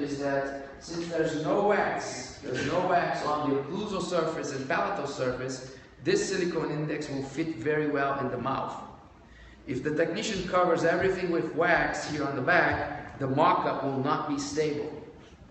is that since there's no wax on the occlusal surface and palatal surface, this silicone index will fit very well in the mouth. If the technician covers everything with wax here on the back, the mock-up will not be stable,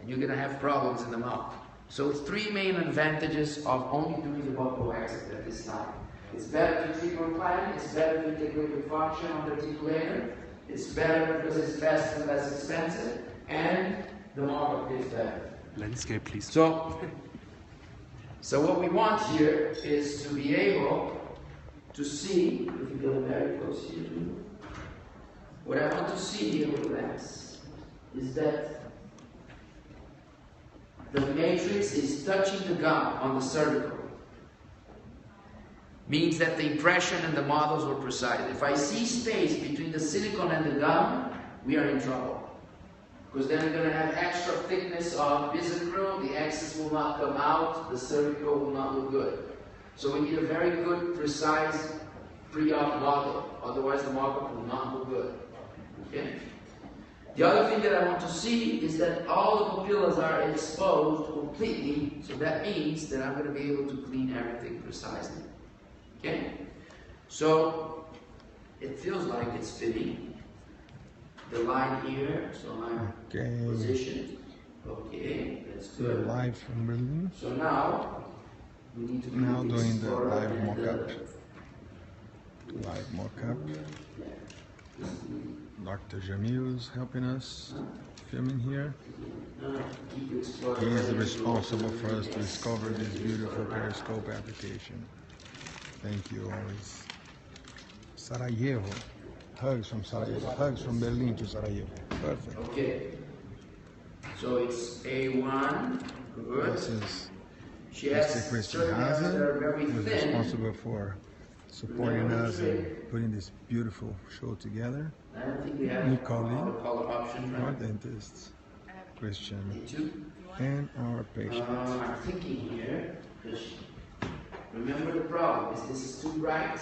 and you're going to have problems in the mouth. So three main advantages of only doing the buccal wax at this time. It's better to treatment plan, it's better to integrate with function on the articulator, it's better because it's faster and less expensive, and the mock-up is better. Landscape, please. So what we want here is to be able to see, if you go very close here, what I want to see here with wax is that the matrix is touching the gum on the cervical. Means that the impression and the models were precise. If I see space between the silicone and the gum, we are in trouble. Because then we're going to have extra thickness of bisacral, the axis will not come out, the cervical will not look good. So we need a very good, precise pre-op model. Otherwise the mock-up will not look good. Okay? The other thing that I want to see is that all the papillas are exposed completely, so that means that I'm going to be able to clean everything precisely. Okay? So it feels like it's fitting. The line here, so I'm positioned. Okay, that's good. Live from Berlin. So now we need to now doing the live mock-up. Live mock-up. Dr. Jamil is helping us filming here. He is responsible for us to discover this beautiful periscope application. Thank you always. Sarajevo. Hugs from Sarajevo. Hugs from Berlin to Sarajevo. Perfect. Okay. So it's A1. Good. This is Mr. Christian Hazen, who is thin. responsible for supporting us and putting this beautiful show together. I don't think we have Nicole, color option, our right? dentist, Christian, A2. and our patient. I'm thinking here, because remember the problem is this is too bright.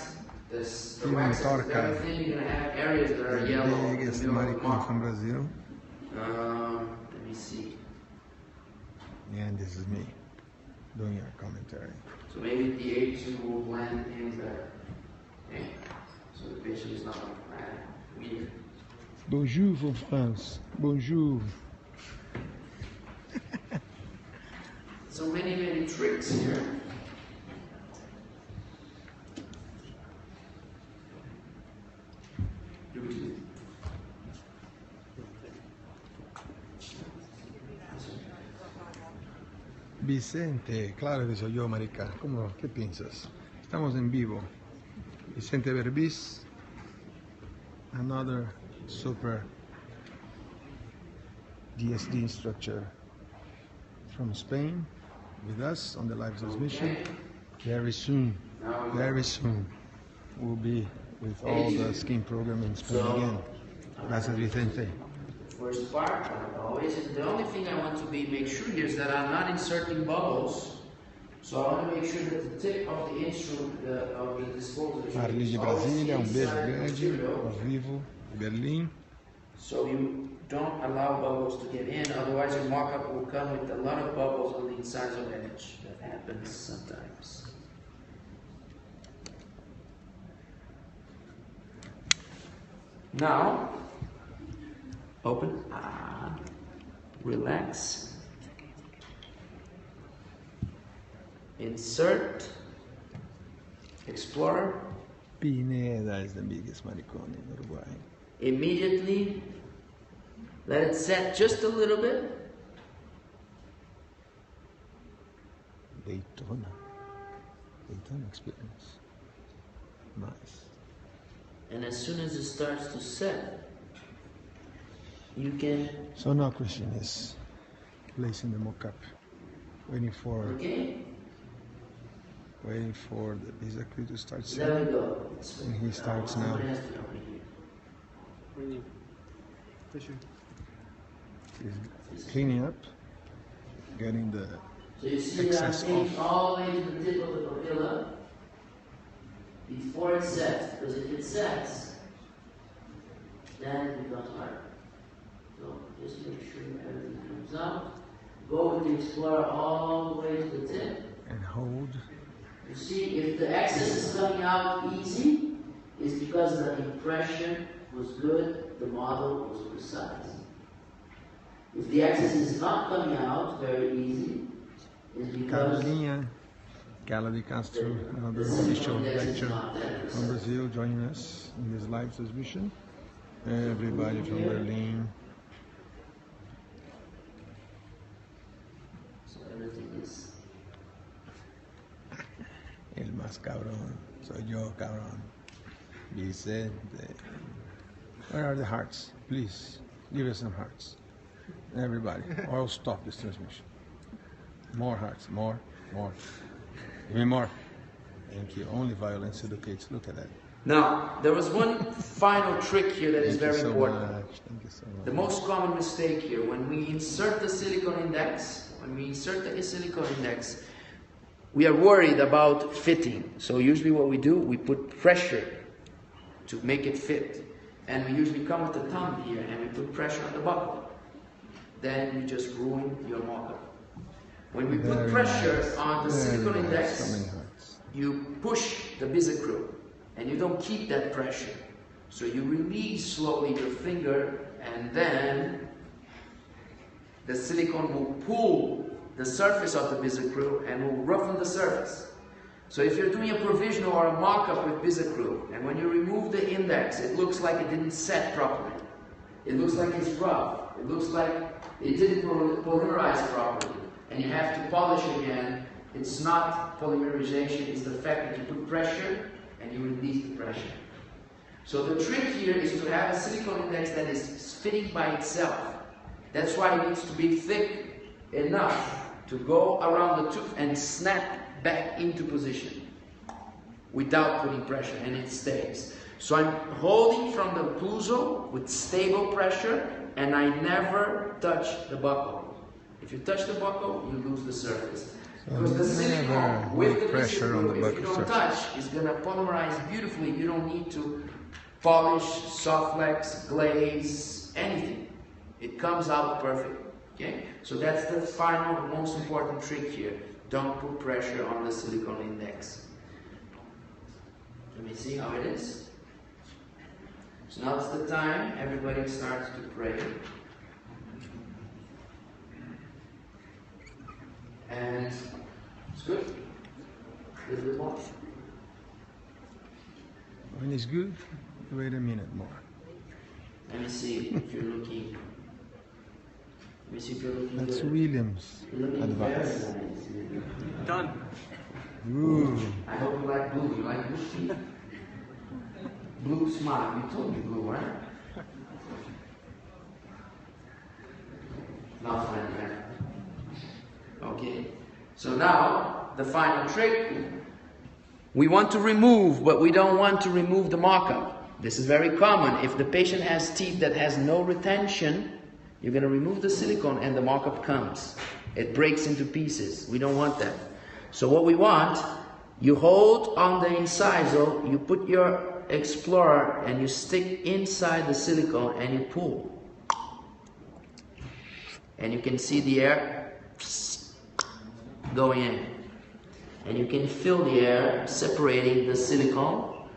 This the wax is very thin. You're gonna have areas that are yellow. Biggest maricon from Brazil. Let me see. And this is me doing our commentary. So maybe the A2 will blend in better. Okay. So the patient is not weird. Bonjour from France. Bonjour. So many tricks here. Vicente, claro que soy yo, marica. ¿Cómo? ¿Qué piensas? Estamos en vivo. Vicente Berbis, another super DSD instructor from Spain, with us on the live transmission. Very soon, we'll be with all the skin program in Spain again. Gracias, Vicente. First part, always. The only thing I want to make sure here is that I'm not inserting bubbles. So I want to make sure that the tip of the instrument, of the disposal, Marli de Brasília, beijo grande, ao vivo, Berlim. So you don't allow bubbles to get in, otherwise your mock-up will come with a lot of bubbles on the incisal edge. That happens sometimes. Now, open, relax, insert, explore. Pineda is the biggest maricón in Uruguay. Immediately, let it set just a little bit. Daytona experience. Nice. And as soon as it starts to set, you can... So now Christian is placing the mock-up, waiting for the bisacral to start There setting. we go. And he starts now. He's cleaning up, getting the So you see excess I'm taking off. all the way to the tip of the papilla before it sets, because if it sets, then it becomes hard. So just make sure everything comes comes out. Go with the explorer all the way to the tip. And hold. You see, if the excess is coming out easy, it's because the impression was good, the model was precise. If the excess is not coming out very easy, it's because Carla de Castro, another official lecture from Brazil, joining us in this live transmission. Everybody from Berlin. So everything is. El más cabrón, soy yo cabrón. Vicente. Where are the hearts? Please, give us some hearts. Everybody, or I'll stop this transmission. More hearts, more. Give me more. Thank you. Only violence educates. Look at that. Now, there was one final trick here that is very important. Thank you so much. The most common mistake here, when we insert the silicone index, we are worried about fitting. So usually what we do, we put pressure to make it fit. And we usually come with the thumb here and we put pressure on the buckle. Then you just ruin your mockup. When we put pressure on the silicone index, you push the bisecrew and you don't keep that pressure. So you release slowly your finger and then the silicone will pull the surface of the bisecrew and will roughen the surface. So if you're doing a provisional or a mock-up with bisecrew and when you remove the index, it looks like it didn't set properly. It looks like it's rough. It looks like it didn't polymerize properly. And you have to polish again. It's not polymerization, it's the fact that you put pressure and you release the pressure. So the trick here is to have a silicone index that is fitting by itself. That's why it needs to be thick enough to go around the tooth and snap back into position without putting pressure, and it stays. So I'm holding from the puzo with stable pressure and I never touch the buckle. If you touch the buckle, you lose the surface. Because the silicone with the pressure on the buckle, if you don't touch, it's going to polymerize beautifully. You don't need to polish, soft flex, glaze, anything. It comes out perfect. Okay? So that's the final, most important trick here. Don't put pressure on the silicone index. Let me see how it is. So now it's the time everybody starts to pray. And it's good. A little bit more. When it's good, wait a minute more. Let me see if you're looking. Let me see if you're looking That's good. Williams' advice. Very nice. Done. Ooh. I hope you like blue. You like blue teeth? Blue smile. You told me blue, right? Not funny, right? Okay. So now, the final trick. We want to remove, but we don't want to remove the mock-up. This is very common. If the patient has teeth that has no retention, you're going to remove the silicone and the mock-up comes. It breaks into pieces. We don't want that. So what we want, you hold on the incisal, you put your explorer and you stick inside the silicone and you pull. And you can see the air going in. And you can feel the air separating the silicone.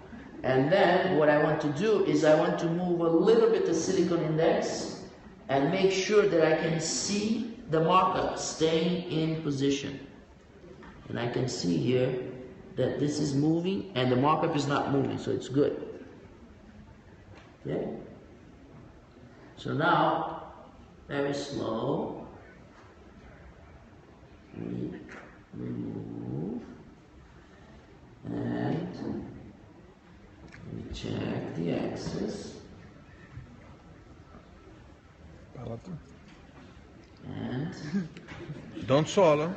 And then what I want to do is I want to move a little bit the silicone index and make sure that I can see the mock-up staying in position. And I can see here that this is moving and the mock-up is not moving, so it's good. Okay? So now, very slow, we remove and we check the axis. And Don't swallow.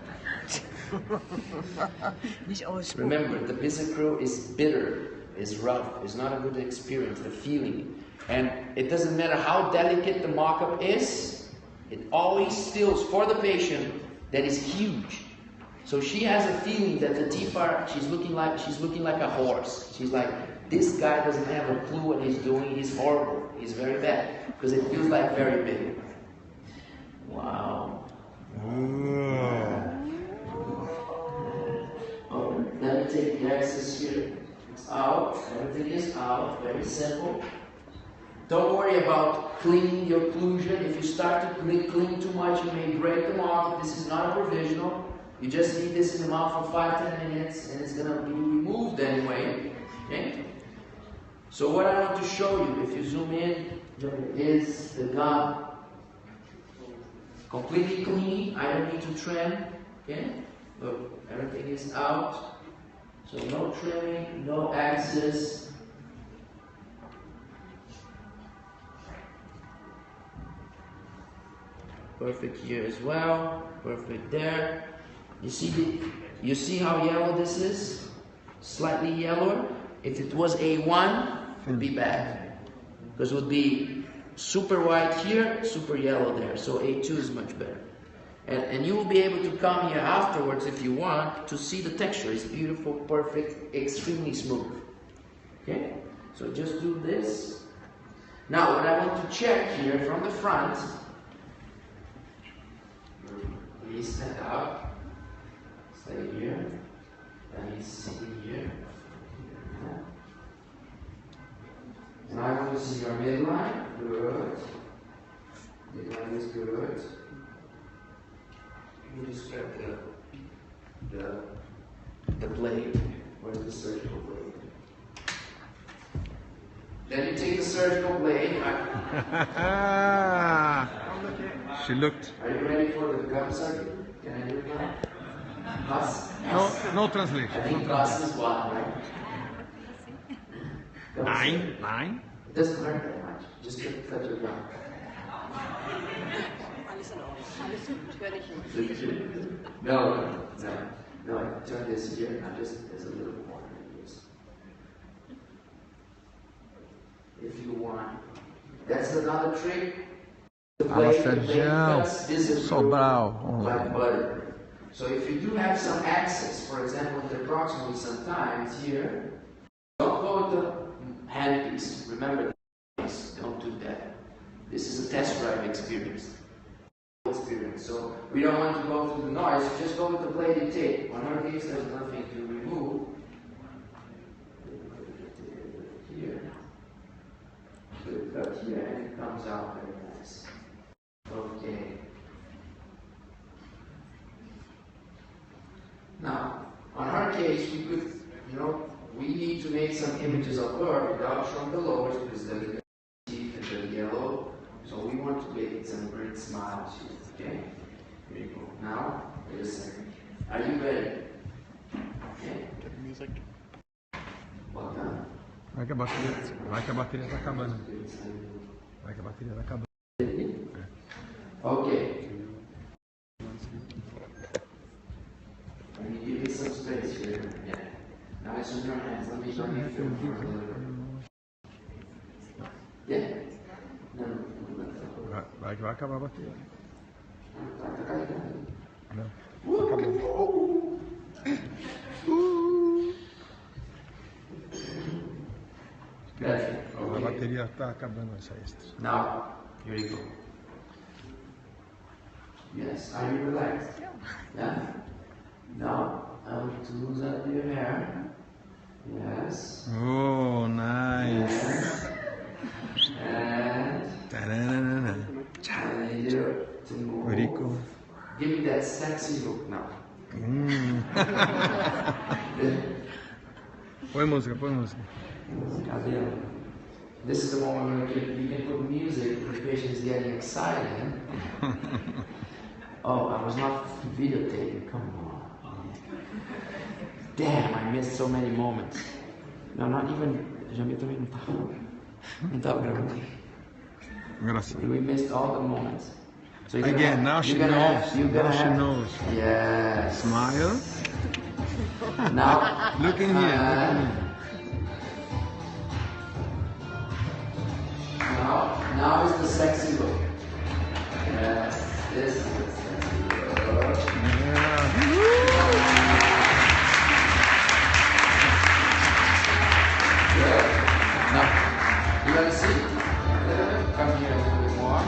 remember, the bisecrew is bitter, is rough, is not a good experience, the feeling. And it doesn't matter how delicate the mock-up is, it always feels for the patient that is huge. So she has a feeling that the teeth are, she's looking like a horse. She's like, this guy doesn't have a clue what he's doing, he's horrible, he's very bad. Because it feels like very big. Wow. out. Everything is out. Very simple. Don't worry about cleaning your occlusion. If you start to clean too much, you may break the mouth. This is not a provisional. You just leave this in the mouth for 5-10 minutes, and it's going to be removed anyway. Okay? So what I want to show you, if you zoom in, is the gum. Completely clean. I don't need to trim. Okay? Look, everything is out. So no trimming, no excess. Perfect here as well. Perfect there. You see how yellow this is? Slightly yellower. If it was A1, it would be bad. Because it would be super white here, super yellow there. So A2 is much better. And you will be able to come here afterwards if you want to see the texture. It's beautiful, perfect, extremely smooth. Okay? So just do this. Now what I want to check here from the front, please stand up, stay here, and he's sitting here. And I want to see your midline, good. Midline is good. You just grab the blade. Where's the surgical blade? Then you take the surgical blade. She looked. Are you ready for the gum surgery? Can I do it now? Pass? No translation. I think pass is one, right? Nine? It doesn't hurt that much. Just cut your gum. No. Turn this here. Now just there's a little more. If you want. That's another trick. The blade cuts Sobral. like butter. So if you do have some excess, for example, with the proximal sometimes here, don't go with the handpiece. Remember, don't do that. This is a test drive experience. So we don't want to go through the noise. Just go with the bladed tape. On our case, there's nothing to remove. Here. Cut here, and it comes out very nice. Okay. Now, on our case, we could, we need to make some images of her without showing the lowers because the teeth and the yellow. So we want to make some great smiles here. Okay? Here you go. Now, wait a second. Are you ready? Okay. Music. Well done. Vai que a bateria tá acabando. Vai que a bateria tá acabando. Okay. I mean, you need some space here. Yeah. Now it's in your hands. Let me show you for a little bit. Yeah. No. Vai que vai acabar a bateria. Não. Acabou. A bateria está acabando essa extra. Now, here you go. Yes, are you relaxed? Yeah? Now, I want to lose up your hair. Yes. Oh, nice. And I need you to move. Rico. Give me that sexy look now. Põe música. This is the moment when you can put music if the patient is getting excited. Oh, I was not videotaping. Come on. Damn, I missed so many moments. No, not even. Jamil também não estava gravando. Graças. We missed all the moments. So Again, now she knows. Now she knows. Yes. Smile. Now, Look in here. Now is the sexy look. Yes, this is the sexy look. Good. Now, you want to see? Come here a little bit more.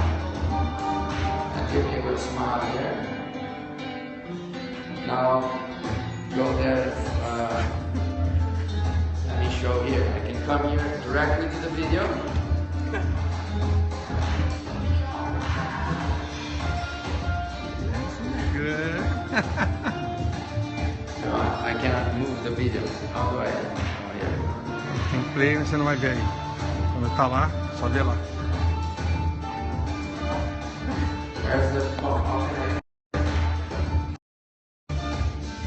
And give me a good smile here. Now, go there. Let me show here. I can come here directly to the video. Good. So I cannot move the video. How do I? Oh, yeah. Tem play, você não vai ver aí. Quando tá lá, só vê lá. There's the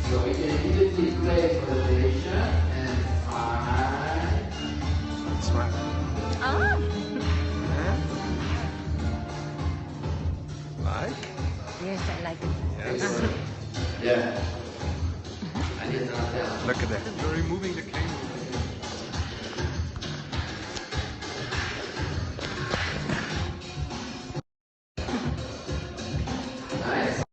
so we can immediately play for the patient and Smile. Ah. Like? Yes, I like it. Yes. yeah. I need to not tell. Look at that. You're removing the camera. Nice.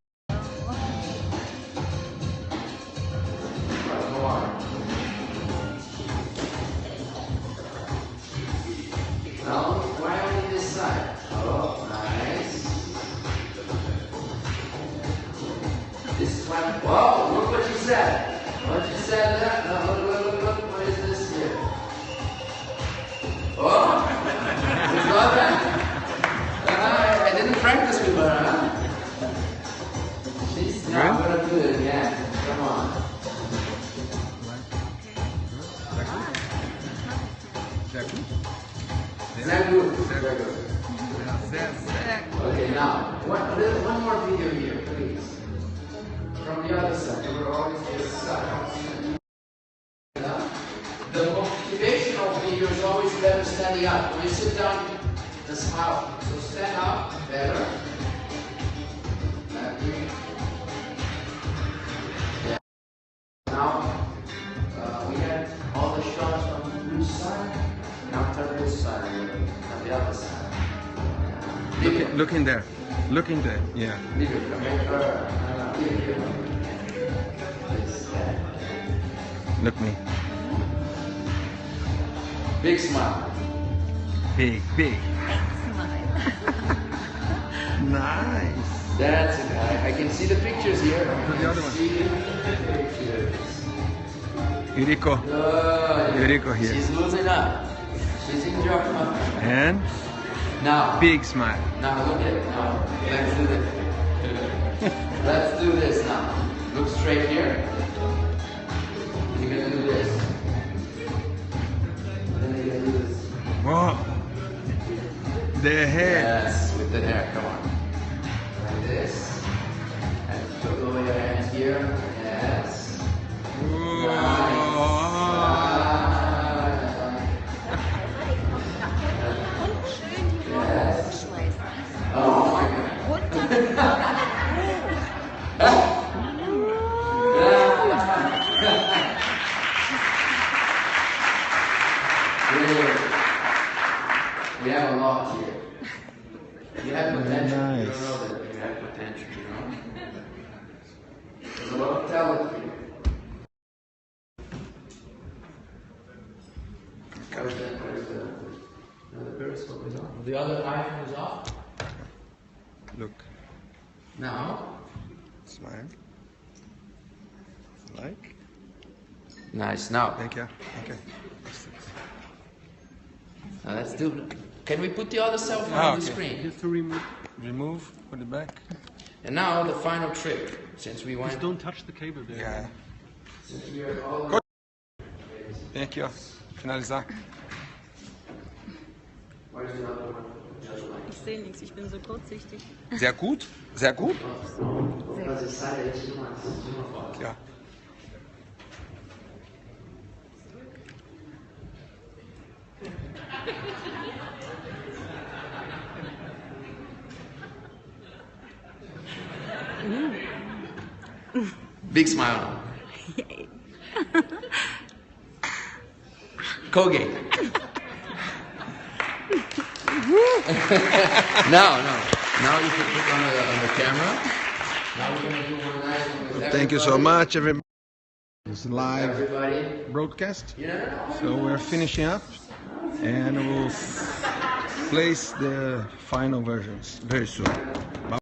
Right, go on. Now, why only this side? Oh, nice. This is why. Whoa, look what you said. What you said there? No, look, what is this here? Oh, you saw that? I didn't practice with her, huh? She's not gonna do it again. Come on. Very good. Very good. Okay, now, one more video here, please. From the other side. We're always this side. The motivational video is always better standing up. When you sit down, the smile. So stand up, better. Yeah. Now, we had all the shots on this side. Now turn this side, on the other side. Look in there. Look in there. Yeah. Leave it, okay? Look me. Big smile. Big, big. Smile. Nice. That's it. I can see the pictures here. The other one. See the pictures. Yuriko. Yuriko here. She's losing up. She's in your And now. big smile. Now look at it. Now let's do this. Let's do this now. Look straight here. You're gonna do this. Then you're gonna do this. Whoa. The hair. Yes, with the hair. Come on. Like this. And put over your hands here. Yes. Whoa. Yes. Oh my God. We have a lot here. You have potential. Nice. You don't know that you have potential, you know? There's a lot of talent here. The periscope is on. The other iPhone is off. Look. Now. Smile. Like. Nice. Now. Thank you. Okay. Now let's do. Can we put the other cell phone on the screen? Just to remove, put it back. And now the final trick. Since we went. Just don't touch the cable there. Yeah. Since we are all. Vem aqui, ó. Finalizar. Where's the other one? Ich sehe nichts, ich bin so kurzsichtig. Sehr gut? Sehr gut? Because the side is too much. Ja. Big smile now. Colgate. No. Now you can put on the camera. Now we're going to do one nice one with Thank you so much, everybody. It's live everybody. broadcast. Yeah. So we're finishing up and we'll place the final versions very soon. Bye.